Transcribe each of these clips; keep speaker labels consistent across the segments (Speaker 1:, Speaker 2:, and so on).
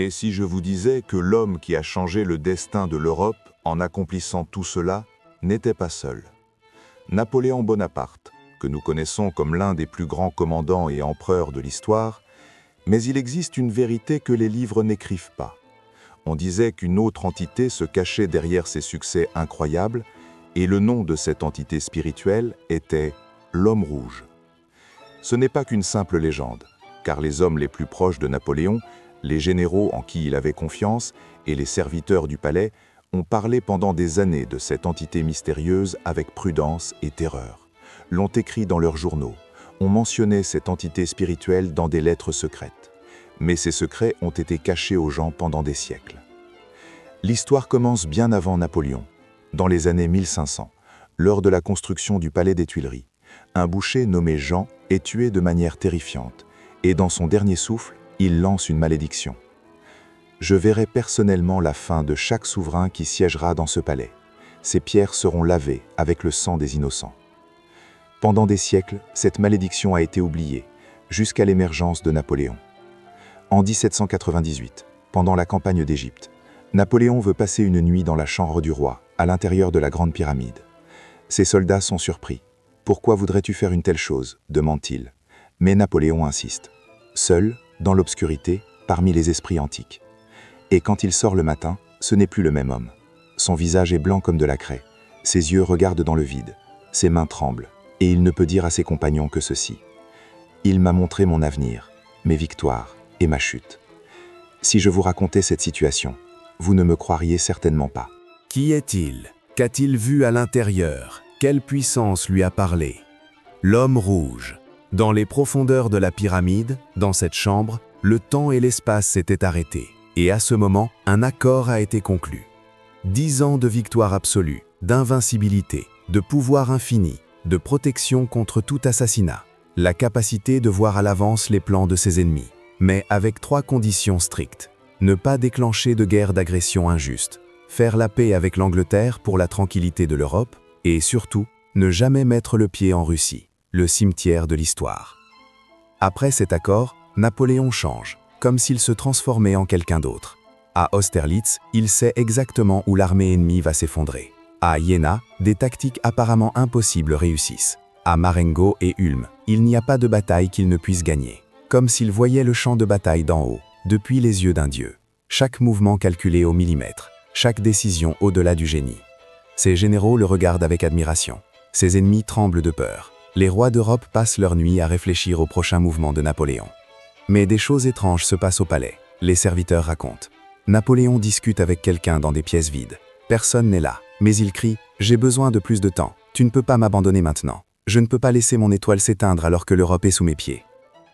Speaker 1: Et si je vous disais que l'homme qui a changé le destin de l'Europe en accomplissant tout cela n'était pas seul? Napoléon Bonaparte, que nous connaissons comme l'un des plus grands commandants et empereurs de l'histoire, mais il existe une vérité que les livres n'écrivent pas. On disait qu'une autre entité se cachait derrière ses succès incroyables, et le nom de cette entité spirituelle était l'Homme Rouge. Ce n'est pas qu'une simple légende, car les hommes les plus proches de Napoléon, les généraux en qui il avait confiance et les serviteurs du palais ont parlé pendant des années de cette entité mystérieuse avec prudence et terreur, l'ont écrit dans leurs journaux, ont mentionné cette entité spirituelle dans des lettres secrètes. Mais ces secrets ont été cachés aux gens pendant des siècles. L'histoire commence bien avant Napoléon, dans les années 1500, lors de la construction du palais des Tuileries. Un boucher nommé Jean est tué de manière terrifiante, et dans son dernier souffle, il lance une malédiction. « Je verrai personnellement la fin de chaque souverain qui siégera dans ce palais. Ces pierres seront lavées avec le sang des innocents. » Pendant des siècles, cette malédiction a été oubliée, jusqu'à l'émergence de Napoléon. En 1798, pendant la campagne d'Égypte, Napoléon veut passer une nuit dans la chambre du roi, à l'intérieur de la Grande Pyramide. Ses soldats sont surpris. « Pourquoi voudrais-tu faire une telle chose ?» demande-t-il. Mais Napoléon insiste. Seul, dans l'obscurité, parmi les esprits antiques. Et quand il sort le matin, ce n'est plus le même homme. Son visage est blanc comme de la craie. Ses yeux regardent dans le vide. Ses mains tremblent. Et il ne peut dire à ses compagnons que ceci. « Il m'a montré mon avenir, mes victoires et ma chute. Si je vous racontais cette situation, vous ne me croiriez certainement pas. »
Speaker 2: Qui est-il? Qu'a-t-il vu à l'intérieur? Quelle puissance lui a parlé? L'Homme Rouge. Dans les profondeurs de la pyramide, dans cette chambre, le temps et l'espace s'étaient arrêtés. Et à ce moment, un accord a été conclu. 10 ans de victoire absolue, d'invincibilité, de pouvoir infini, de protection contre tout assassinat. La capacité de voir à l'avance les plans de ses ennemis, mais avec 3 conditions strictes. Ne pas déclencher de guerre d'agression injuste, faire la paix avec l'Angleterre pour la tranquillité de l'Europe, et surtout, ne jamais mettre le pied en Russie, le cimetière de l'histoire. Après cet accord, Napoléon change, comme s'il se transformait en quelqu'un d'autre. À Austerlitz, il sait exactement où l'armée ennemie va s'effondrer. À Iéna, des tactiques apparemment impossibles réussissent. À Marengo et Ulm, il n'y a pas de bataille qu'il ne puisse gagner. Comme s'il voyait le champ de bataille d'en haut, depuis les yeux d'un dieu. Chaque mouvement calculé au millimètre, chaque décision au-delà du génie. Ses généraux le regardent avec admiration. Ses ennemis tremblent de peur. Les rois d'Europe passent leur nuit à réfléchir au prochain mouvement de Napoléon. Mais des choses étranges se passent au palais. Les serviteurs racontent. Napoléon discute avec quelqu'un dans des pièces vides. Personne n'est là. Mais il crie « J'ai besoin de plus de temps. Tu ne peux pas m'abandonner maintenant. Je ne peux pas laisser mon étoile s'éteindre alors que l'Europe est sous mes pieds. »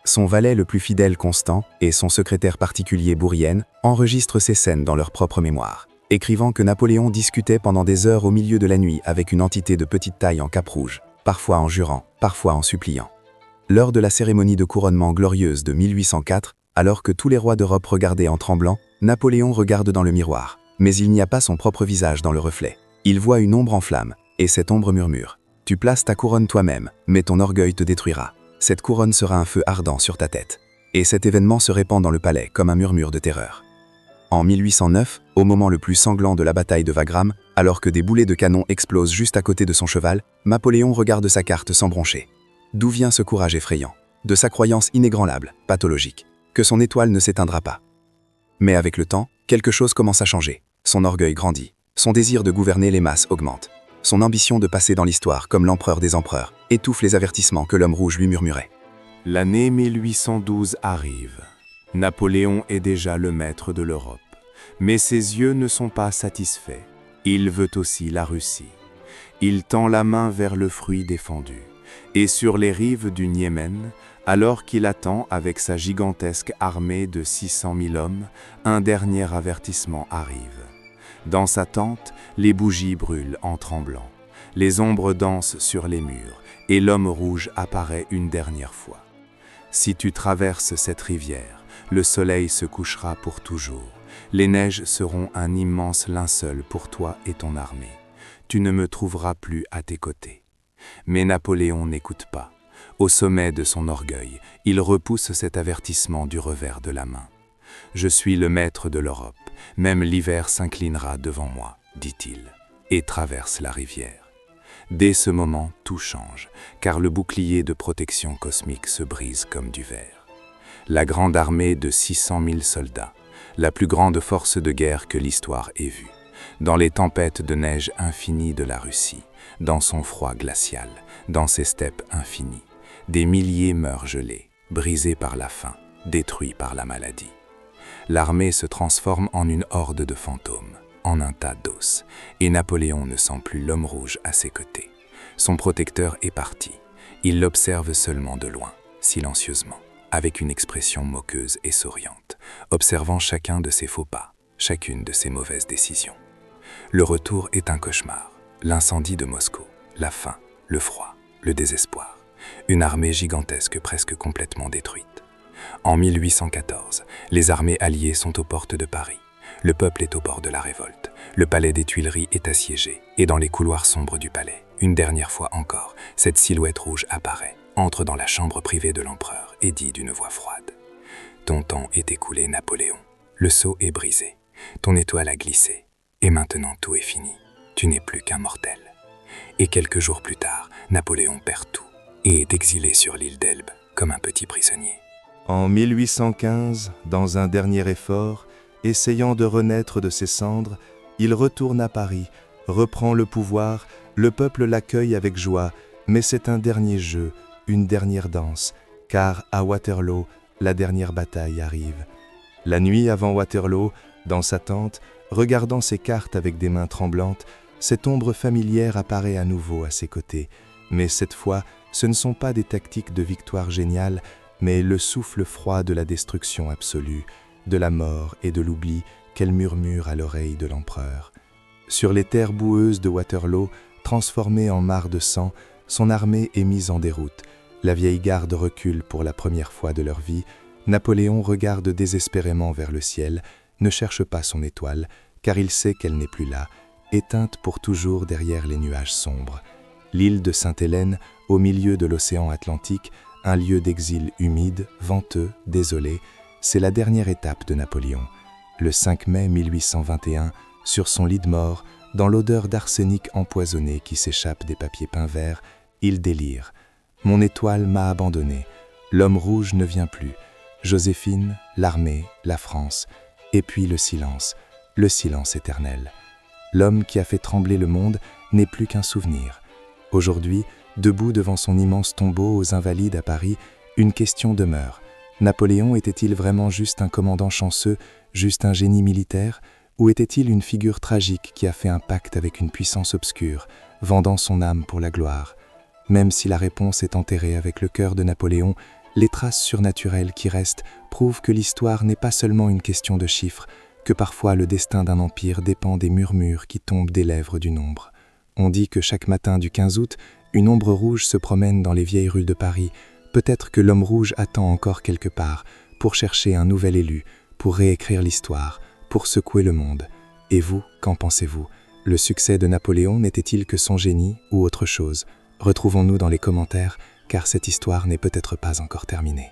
Speaker 2: Son valet le plus fidèle Constant et son secrétaire particulier Bourrienne enregistrent ces scènes dans leur propre mémoire, écrivant que Napoléon discutait pendant des heures au milieu de la nuit avec une entité de petite taille en cape rouge, parfois en jurant, parfois en suppliant. Lors de la cérémonie de couronnement glorieuse de 1804, alors que tous les rois d'Europe regardaient en tremblant, Napoléon regarde dans le miroir, mais il n'y a pas son propre visage dans le reflet. Il voit une ombre en flamme, et cette ombre murmure « Tu places ta couronne toi-même, mais ton orgueil te détruira. Cette couronne sera un feu ardent sur ta tête. » Et cet événement se répand dans le palais comme un murmure de terreur. En 1809, au moment le plus sanglant de la bataille de Wagram, alors que des boulets de canon explosent juste à côté de son cheval, Napoléon regarde sa carte sans broncher. D'où vient ce courage effrayant? De sa croyance inébranlable, pathologique, que son étoile ne s'éteindra pas. Mais avec le temps, quelque chose commence à changer. Son orgueil grandit. Son désir de gouverner les masses augmente. Son ambition de passer dans l'histoire comme l'empereur des empereurs étouffe les avertissements que l'homme rouge lui murmurait.
Speaker 3: L'année 1812 arrive. Napoléon est déjà le maître de l'Europe. Mais ses yeux ne sont pas satisfaits. Il veut aussi la Russie. Il tend la main vers le fruit défendu. Et sur les rives du Niémen, alors qu'il attend avec sa gigantesque armée de 600 000 hommes, un dernier avertissement arrive. Dans sa tente, les bougies brûlent en tremblant. Les ombres dansent sur les murs, et l'homme rouge apparaît une dernière fois. Si tu traverses cette rivière, le soleil se couchera pour toujours. Les neiges seront un immense linceul pour toi et ton armée. Tu ne me trouveras plus à tes côtés. Mais Napoléon n'écoute pas. Au sommet de son orgueil, il repousse cet avertissement du revers de la main. Je suis le maître de l'Europe. Même l'hiver s'inclinera devant moi, dit-il, et traverse la rivière. Dès ce moment, tout change, car le bouclier de protection cosmique se brise comme du verre. La grande armée de 600 000 soldats, la plus grande force de guerre que l'histoire ait vue, dans les tempêtes de neige infinies de la Russie, dans son froid glacial, dans ses steppes infinies, des milliers meurent gelés, brisés par la faim, détruits par la maladie. L'armée se transforme en une horde de fantômes, en un tas d'os, et Napoléon ne sent plus l'homme rouge à ses côtés. Son protecteur est parti. Il l'observe seulement de loin, silencieusement, avec une expression moqueuse et souriante, observant chacun de ses faux pas, chacune de ses mauvaises décisions. Le retour est un cauchemar. L'incendie de Moscou, la faim, le froid, le désespoir. Une armée gigantesque presque complètement détruite. En 1814, les armées alliées sont aux portes de Paris. Le peuple est au bord de la révolte. Le palais des Tuileries est assiégé, et dans les couloirs sombres du palais, une dernière fois encore, cette silhouette rouge apparaît, entre dans la chambre privée de l'empereur et dit d'une voix froide. « Ton temps est écoulé, Napoléon. Le sceau est brisé. Ton étoile a glissé. Et maintenant tout est fini. Tu n'es plus qu'un mortel. » Et quelques jours plus tard, Napoléon perd tout et est exilé sur l'île d'Elbe comme un petit prisonnier.
Speaker 2: En 1815, dans un dernier effort, essayant de renaître de ses cendres, il retourne à Paris, reprend le pouvoir, le peuple l'accueille avec joie, mais c'est un dernier jeu, une dernière danse, car à Waterloo, la dernière bataille arrive. La nuit avant Waterloo, dans sa tente, regardant ses cartes avec des mains tremblantes, cette ombre familière apparaît à nouveau à ses côtés. Mais cette fois, ce ne sont pas des tactiques de victoire géniale, mais le souffle froid de la destruction absolue, de la mort et de l'oubli qu'elle murmure à l'oreille de l'empereur. Sur les terres boueuses de Waterloo, transformées en mares de sang, son armée est mise en déroute. La vieille garde recule pour la première fois de leur vie. Napoléon regarde désespérément vers le ciel, ne cherche pas son étoile, car il sait qu'elle n'est plus là, éteinte pour toujours derrière les nuages sombres. L'île de Sainte-Hélène, au milieu de l'océan Atlantique, un lieu d'exil humide, venteux, désolé, c'est la dernière étape de Napoléon. Le 5 mai 1821, sur son lit de mort, dans l'odeur d'arsenic empoisonné qui s'échappe des papiers peints verts, il délire. « Mon étoile m'a abandonné. L'homme rouge ne vient plus. Joséphine, l'armée, la France, et puis le silence éternel. L'homme qui a fait trembler le monde n'est plus qu'un souvenir. Aujourd'hui, debout devant son immense tombeau aux Invalides à Paris, une question demeure. Napoléon était-il vraiment juste un commandant chanceux, juste un génie militaire, ou était-il une figure tragique qui a fait un pacte avec une puissance obscure, vendant son âme pour la gloire? Même si la réponse est enterrée avec le cœur de Napoléon, les traces surnaturelles qui restent prouvent que l'histoire n'est pas seulement une question de chiffres, que parfois le destin d'un empire dépend des murmures qui tombent des lèvres du nombre. On dit que chaque matin du 15 août, une ombre rouge se promène dans les vieilles rues de Paris. Peut-être que l'homme rouge attend encore quelque part pour chercher un nouvel élu, pour réécrire l'histoire, pour secouer le monde. Et vous, qu'en pensez-vous? Le succès de Napoléon n'était-il que son génie ou autre chose? Retrouvons-nous dans les commentaires, car cette histoire n'est peut-être pas encore terminée.